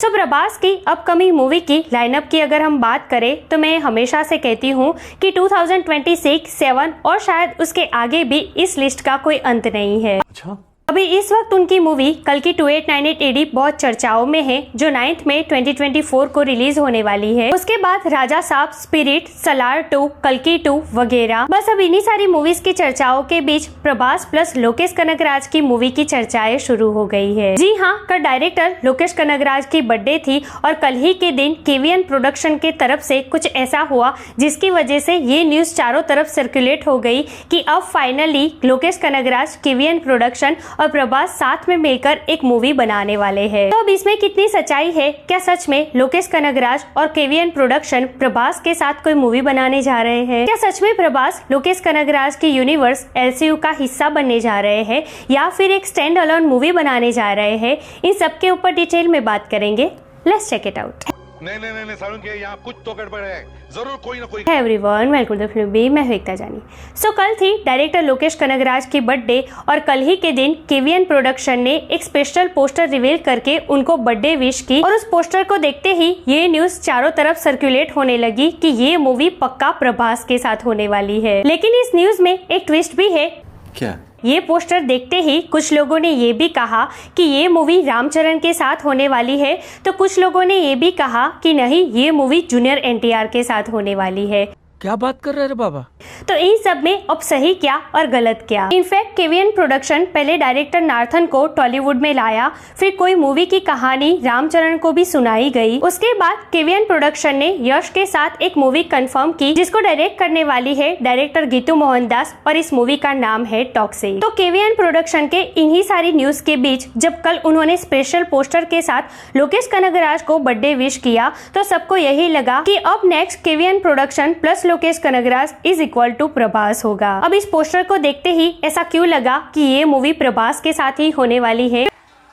तो प्रभास की upcoming movie की लाइनअप की अगर हम बात करें तो मैं हमेशा से कहती हूँ कि 2026, 7 और शायद उसके आगे भी इस लिस्ट का कोई अंत नहीं है। अच्छा? अभी इस वक्त उनकी मूवी कल्कि 2898 AD बहुत चर्चाओं में है, जो 9 मई 2024 को रिलीज होने वाली है। उसके बाद राजा साहब, स्पिरिट, सलार 2, कल्कि 2 वगैरह। बस अब इन्हीं सारी मूवीज की चर्चाओं के बीच प्रभास प्लस लोकेश कनगराज की मूवी की चर्चाएं शुरू हो गई है। जी हाँ, कल डायरेक्टर लोकेश कनगराज की बर्थडे थी और कल ही के दिन KVN प्रोडक्शन के तरफ से कुछ ऐसा हुआ जिसकी वजह से ये न्यूज चारों तरफ सर्कुलेट हो गई कि अब finally Lokesh Kanagaraj, KVN production और प्रभास साथ में मिलकर एक मूवी बनाने वाले हैं। तो अब इसमें कितनी सच्चाई है? क्या सच में लोकेश कनगराज और KVN प्रोडक्शन प्रभास के साथ कोई मूवी बनाने जा रहे हैं? क्या सच में प्रभास लोकेश कनगराज की यूनिवर्स LCU का हिस्सा बनने जा रहे हैं या फिर एक स्टैंड अलोन मूवी बनाने जा रहे हैं? इन सब के ऊपर डिटेल में बात करेंगे। Let's check it out. नहीं सारुण के यहाँ कुछ तो गड़बड़ है, जरूर कोई ना कोई। Hey everyone, welcome to the film B, मैं हूं एकता जानी। सो कल थी डायरेक्टर लोकेश कनगराज की बर्थडे और कल ही के दिन KVN प्रोडक्शन ने एक स्पेशल पोस्टर रिवील करके उनको बर्थडे विश की और उस पोस्टर को देखते ही ये न्यूज चारों तरफ सर्कुलेट होने लगी कि ये मूवी पक्का प्रभास के साथ होने वाली है। लेकिन इस न्यूज में एक ट्विस्ट भी है। क्या? ये पोस्टर देखते ही कुछ लोगों ने ये भी कहा कि ये मूवी रामचरण के साथ होने वाली है, तो कुछ लोगों ने ये भी कहा कि नहीं, ये मूवी जूनियर NTR के साथ होने वाली है। क्या बात कर रहे हैं बाबा? तो इन सब में अब सही क्या और गलत क्या? इनफैक्ट KVN प्रोडक्शन पहले डायरेक्टर नार्थन को टॉलीवुड में लाया, फिर कोई मूवी की कहानी रामचरण को भी सुनाई गई। उसके बाद KVN प्रोडक्शन ने यश के साथ एक मूवी कंफर्म की जिसको डायरेक्ट करने वाली है डायरेक्टर गीतू मोहनदास और इस मूवी का नाम है टॉक्सिक। तो KVN प्रोडक्शन के इन्हीं सारी न्यूज के बीच जब कल उन्होंने स्पेशल पोस्टर के साथ लोकेश कनगराज को बर्थडे विश किया तो सबको यही लगा कि अब next KVN production plus Lokesh Kanagaraj is equal to Prabhas होगा। अब इस पोस्टर को देखते ही ऐसा क्यों लगा कि ये मूवी प्रभास के साथ ही होने वाली है?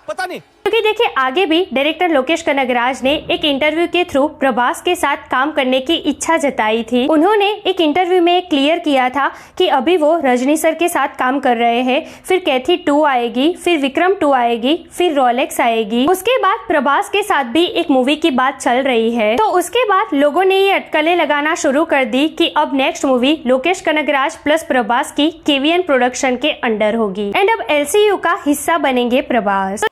पता नहीं, क्योंकि देखिए आगे भी डायरेक्टर लोकेश कनगराज ने एक इंटरव्यू के थ्रू प्रभास के साथ काम करने की इच्छा जताई थी। उन्होंने एक इंटरव्यू में क्लियर किया था कि अभी वो रजनी सर के साथ काम कर रहे हैं, फिर कैथी 2 आएगी, फिर विक्रम 2 आएगी, फिर रोलेक्स आएगी। उसके बाद प्रभास के साथ भी एक मूवी की बात चल रही है। तो उसके बाद लोगों ने ये अटकलें लगाना शुरू कर दी कि अब next movie Lokesh Kanagaraj plus Prabhas की KVN प्रोडक्शन के अंडर होगी एंड अब LCU का हिस्सा बनेंगे प्रभास।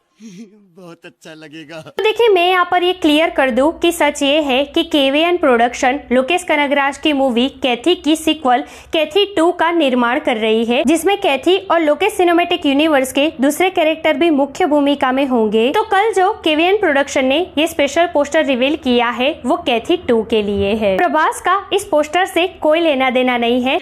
बहुत अच्छा लगेगा। तो देखिए मैं यहाँ पर ये क्लियर कर दूं कि सच ये है कि KVN प्रोडक्शन लोकेश कनगराज की मूवी कैथी की सीक्वल कैथी 2 का निर्माण कर रही है, जिसमें कैथी और लोकेश सिनेमैटिक यूनिवर्स के दूसरे कैरेक्टर भी मुख्य भूमिका में होंगे। तो कल जो KVN प्रोडक्शन ने ये स्पेशल पोस्टर रिवील किया है वो कैथी 2 के लिए है। प्रभास का इस पोस्टर से कोई लेना देना नहीं है,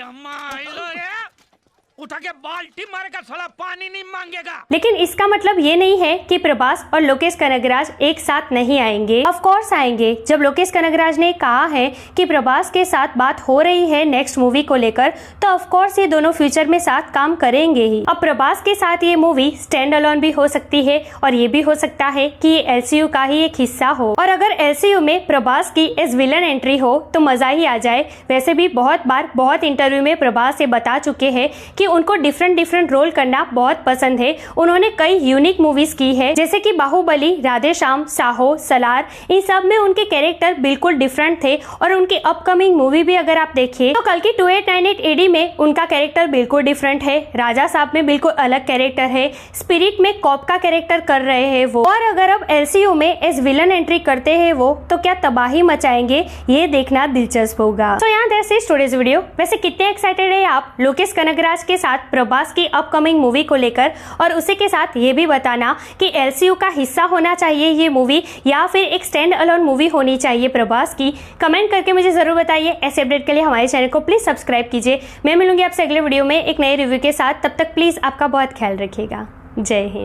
उठा के बाल्टी मारेगा, साला पानी नहीं मांगेगा। लेकिन इसका मतलब ये नहीं है कि प्रभास और लोकेश कनगराज एक साथ नहीं आएंगे। ऑफ कोर्स आएंगे। जब लोकेश कनगराज ने कहा है कि प्रभास के साथ बात हो रही है नेक्स्ट मूवी को लेकर, तो ऑफ कोर्स ये दोनों फ्यूचर में साथ काम करेंगे ही। अब प्रभास के साथ ये मूवी स्टैंड अलोन भी हो सकती है और ये भी हो सकता है कि ये LCU का ही एक हिस्सा हो। और अगर LCU में प्रभास की एज विलन एंट्री हो तो मजा ही आ जाए। वैसे भी बहुत बार बहुत इंटरव्यू में प्रभास ये बता चुके हैं कि उनको डिफरेंट रोल करना बहुत पसंद है। उन्होंने कई यूनिक मूवीज की है, जैसे कि बाहुबली, राधेश्याम, साहो, सलार, इन सब में उनके कैरेक्टर बिल्कुल डिफरेंट थे। और उनकी अपकमिंग मूवी भी अगर आप देखें तो कल्कि 2898 AD में उनका कैरेक्टर बिल्कुल डिफरेंट है। राजा साहब में बिल्कुल अलग कैरेक्टर है। स्पिरिट में कॉप का कैरेक्टर कर रहे हैं वो। और अगर अब LCU में एज विलन एंट्री करते हैं वो, तो क्या तबाही मचाएंगे, ये देखना दिलचस्प होगा। तो यहाँ दैट्स इट टुडेज वीडियो। वैसे कितने एक्साइटेड है आप लोकेश कनगराज के साथ प्रभास की अपकमिंग मूवी को लेकर? और उसी के साथ ये भी बताना कि LCU का हिस्सा होना चाहिए ये मूवी या फिर एक स्टैंड अलोन मूवी होनी चाहिए प्रभास की? कमेंट करके मुझे जरूर बताइए। ऐसे अपडेट के लिए हमारे चैनल को प्लीज सब्सक्राइब कीजिए। मैं मिलूंगी आपसे अगले वीडियो में एक नए रिव्यू के साथ। तब तक प्लीज आपका बहुत ख्याल रखिएगा। जय हिंद।